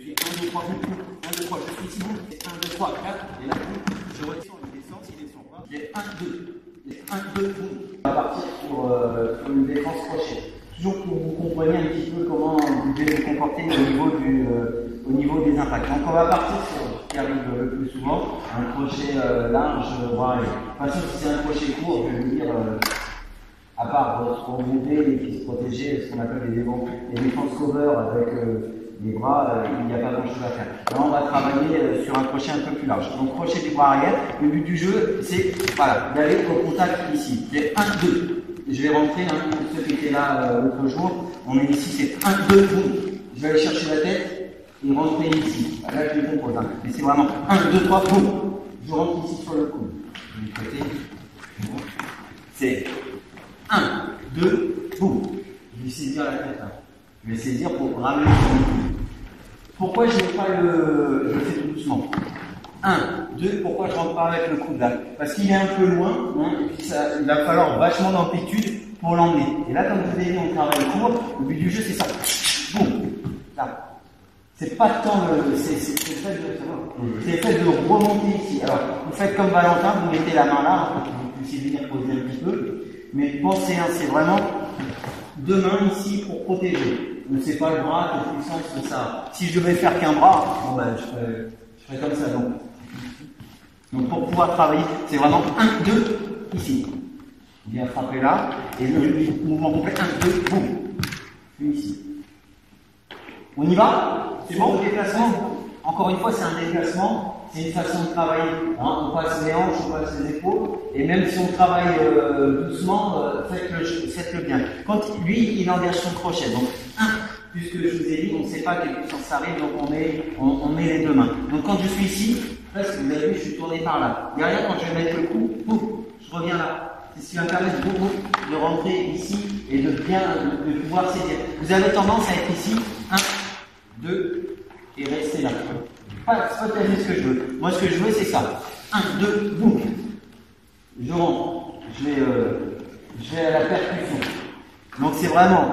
Je fais 1, 2, 3, 1, 2, 3, je suis ici, 1, 2, 3, 4, et là, je redescends, il descend pas. J'ai 1, 2, 1, 2, boum. On va partir pour une défense crochet. Toujours pour que vous compreniez un petit peu comment vous devez vous comporter au niveau des impacts. Donc on va partir sur ce qui arrive le plus souvent, un crochet large, voire de toute façon si c'est un crochet court, je vais vous dire, à part se remonter et puis se protéger, ce qu'on appelle les défense cover avec les bras, il n'y a pas grand chose à faire. Là on va travailler sur un crochet un peu plus large. Donc crochet du bras arrière, le but du jeu c'est voilà, d'aller au contact ici. J'ai 1, 2. Je vais rentrer, hein, pour ceux qui étaient là l'autre jour, on est ici, c'est 1, 2, boum. Je vais aller chercher la tête et rentrer ici. Là, je les compose, hein. Mais c'est vraiment 1, 2, 3, boum. Je rentre ici sur le coude. Du côté, c'est 1, 2, boum. Je vais saisir la tête, hein. Je vais saisir pour ramener sur le coude. Pourquoi je ne fais pas je le fais doucement? 1, 2, pourquoi je rentre pas avec le coude là? Parce qu'il est un peu loin, hein, et puis il va falloir vachement d'amplitude pour l'emmener. Et là, comme vous avez dit, on travaille court, le but du jeu c'est ça. Boum. Là. C'est pas tant c'est le fait de remonter ici. Alors, vous faites comme Valentin, vous mettez la main là, pour que vous puissiez venir poser un petit peu. Mais pensez, hein, c'est vraiment deux mains ici pour protéger. Ne c'est pas le bras, la puissance, c'est ça. Si je devais faire qu'un bras, bon ben, je ferais comme ça. Donc pour pouvoir travailler, c'est vraiment 1, 2, ici. Bien frapper là, et le mouvement complet, 1, 2, boum. Puis ici. On y va? C'est bon, le déplacement? Encore une fois, c'est un déplacement, c'est une façon de travailler. Hein, on passe les hanches, on passe les épaules, et même si on travaille doucement, faites-le bien. Quand lui, il engage son crochet, donc 1, puisque je vous ai dit, on ne sait pas quelle puissance arrive, donc on met les deux mains. Donc quand je suis ici, presque, vous avez vu, je suis tourné par là. Derrière, quand je vais mettre le coup, pouf, je reviens là. C'est ce qui va me permettre de rentrer ici et de pouvoir saisir. Vous avez tendance à être ici, 1, 2, et rester là. C'est pas tout à fait ce que je veux. Moi, ce que je veux, c'est ça. 1, 2, boum. Je rentre. Je vais à la percussion. Donc, c'est vraiment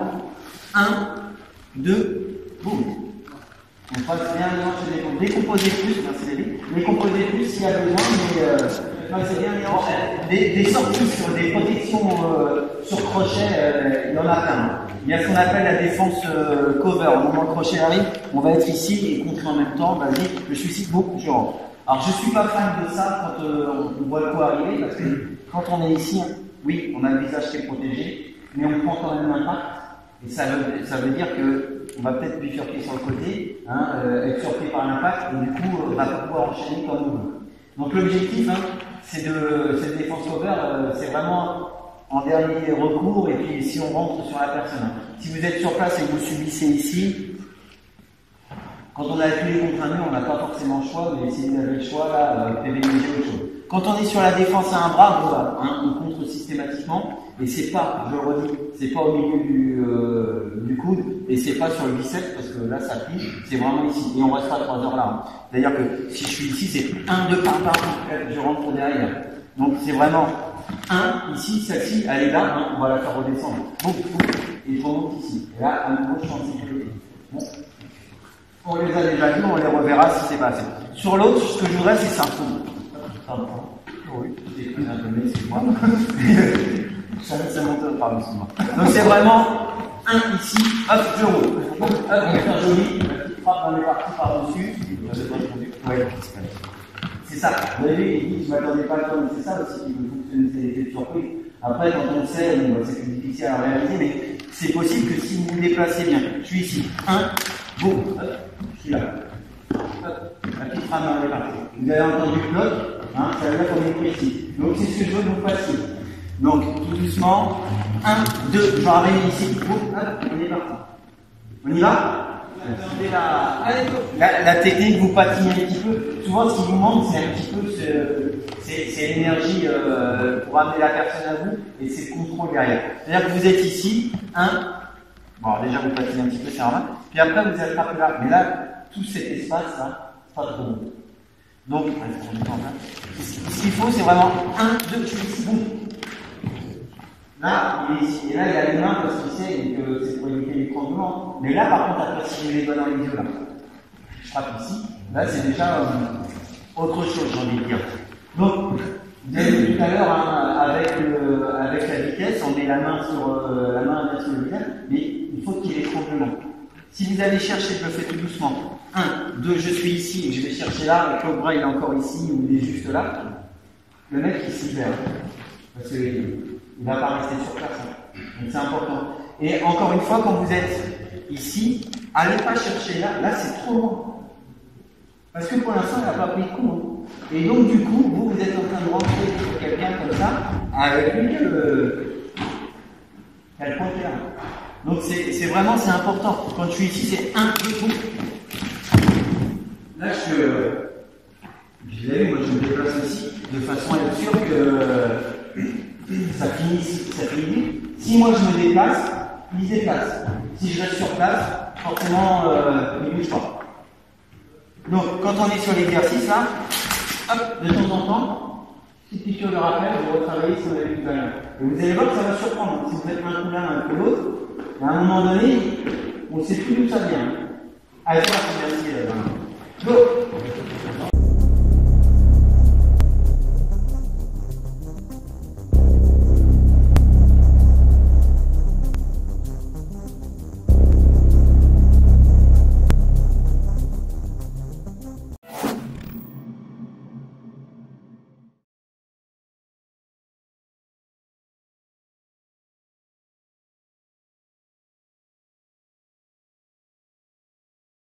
1, 2, boum. On passe bien les hanches. Décomposer plus, merci David. Décomposer plus s'il y a besoin, mais c'est bien les hanches. Des sorties sur des protections sur crochet, il y en a plein. Il y a ce qu'on appelle la défense cover. Au moment où le crochet arrive, on va être ici et contrer en même temps. Vas-y, je suis ici, boum, je rentre. Alors je suis pas fan de ça quand on voit le coup arriver, parce que quand on est ici, oui, on a le visage qui est protégé, mais on prend quand même l'impact. Et ça veut dire que on va peut-être bifurquer sur le côté, hein, être surpris par l'impact, et du coup, on va pas pouvoir enchaîner comme on veut. Donc l'objectif, hein, c'est cette défense cover, c'est vraiment en dernier recours, et puis si on rentre sur la personne. Si vous êtes sur place et que vous subissez ici, quand on a appuyé contre un mur, on n'a pas forcément le choix, mais si vous avez le choix, là, privilégiez autre chose. Quand on est sur la défense à un bras, voilà, hein, on contre systématiquement, et c'est pas, je le redis, c'est pas au milieu du coude, et c'est pas sur le biceps, parce que là ça plie, c'est vraiment ici, et on restera 3 heures là. Hein. C'est-à-dire que si je suis ici, c'est 1, 2, par, je rentre derrière. Donc c'est vraiment 1, ici, celle-ci, elle est là, hein, on va la faire redescendre. Boum, boum, et je remonte ici. Et là, à nouveau, je suis en sécurité. Bon. On les a déjà vus, on les reverra si c'est pas assez. Sur l'autre, ce que je voudrais, c'est ça. Oui, j'ai pris un peu, mais excuse-moi. Ça monte, pardon, excuse-moi. Donc c'est vraiment 1 ici, hop, je roule. Hop, on va faire joli, la petite frappe dans les parties par-dessus. Ouais, c'est ça. Vous avez vu, il dit, je ne m'attendais pas à le mais c'est ça aussi qui veut fonctionner, c'est l'effet de surprise. Après, quand on le sait, c'est plus difficile à réaliser, mais c'est possible que si vous vous déplacez bien, je suis ici, 1, boum, je suis là. La petite frappe dans les parties. Vous avez entendu le bloc, hein, ça veut dire qu'on est précis. Donc c'est ce que je veux que vous fassiez. Donc tout doucement, 1, 2, je vais arriver ici, boum, hop, on est parti. On y va? La technique, vous patinez un petit peu. Souvent, ce qui vous manque, c'est un petit peu c'est l'énergie pour amener la personne à vous, et c'est le contrôle derrière. C'est-à-dire que vous êtes ici, 1, bon, déjà vous patinez un petit peu, c'est normal. Puis après, vous attrapez là. Mais là, tout cet espace, là, c'est pas trop bon. Donc, ce qu'il faut, c'est vraiment 1, 2, je suis ici, boum. Là, il est ici. Et là, il a les mains parce qu'il sait que c'est pour éviter les tremblements. Mais là, par contre, après, si je les donne dans les yeux, là, je frappe ici, là c'est déjà autre chose, j'ai envie de dire. Donc, vous avez vu tout à l'heure, hein, avec la vitesse, on met la main sur le visage, mais il faut qu'il y ait l'étranglement. Si vous allez chercher, je le fais tout doucement. 1, 2, je suis ici, et je vais chercher là, et le bras il est encore ici, ou il est juste là. Le mec il s'y perd. Parce qu'il ne va pas rester sur place. Hein. Donc c'est important. Et encore une fois, quand vous êtes ici, allez pas chercher là. Là c'est trop loin. Parce que pour l'instant, il n'a pas pris le coup. Hein. Et donc du coup, vous êtes en train de rentrer sur quelqu'un comme ça, avec lui qui a le pointeur. Donc c'est vraiment important. Quand je suis ici, c'est 1, 2, 3. Là, je l'ai vu, moi je me déplace aussi, de façon à être sûr que ça finit. Si moi je me déplace, il se déplace. Si je reste sur place, forcément, il ne bouge pas. Donc, quand on est sur l'exercice, là, hop, de temps en temps, petite piqûre de rappel, vous retravaillez ce que vous avez vu tout à l'heure. Et vous allez voir que ça va surprendre. Si vous faites un coup l'un, un coup l'autre, à un moment donné, on ne sait plus d'où ça vient. Allez, merci.